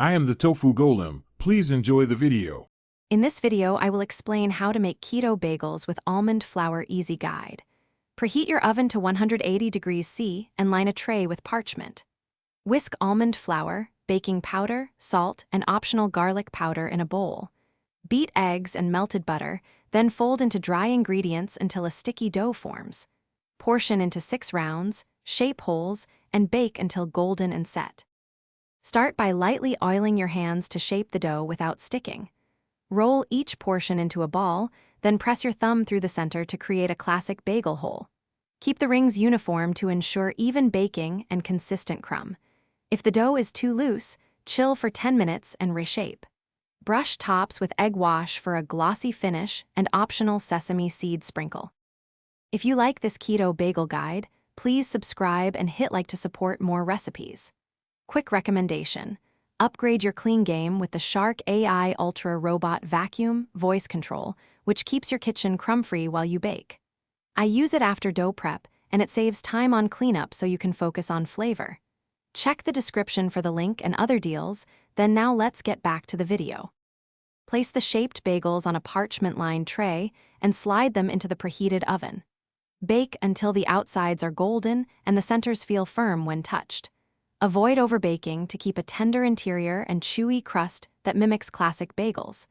I am the Tofu Golem. Please enjoy the video. In this video, I will explain how to make keto bagels with almond flour easy guide. Preheat your oven to 180 degrees C and line a tray with parchment. Whisk almond flour, baking powder, salt, and optional garlic powder in a bowl. Beat eggs and melted butter, then fold into dry ingredients until a sticky dough forms. Portion into 6 rounds, shape holes, and bake until golden and set. Start by lightly oiling your hands to shape the dough without sticking. Roll each portion into a ball, then press your thumb through the center to create a classic bagel hole. Keep the rings uniform to ensure even baking and consistent crumb. If the dough is too loose, chill for 10 minutes and reshape. Brush tops with egg wash for a glossy finish and optional sesame seed sprinkle. If you like this keto bagel guide, please subscribe and hit like to support more recipes. Quick recommendation: upgrade your clean game with the Shark AI Ultra Robot Vacuum Voice Control, which keeps your kitchen crumb-free while you bake. I use it after dough prep, and it saves time on cleanup so you can focus on flavor. Check the description for the link and other deals, then now let's get back to the video. Place the shaped bagels on a parchment-lined tray and slide them into the preheated oven. Bake until the outsides are golden and the centers feel firm when touched. Avoid overbaking to keep a tender interior and chewy crust that mimics classic bagels.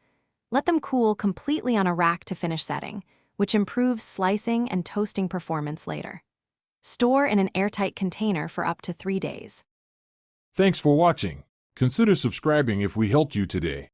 Let them cool completely on a rack to finish setting, which improves slicing and toasting performance later. Store in an airtight container for up to 3 days. Thanks for watching. Consider subscribing if we helped you today.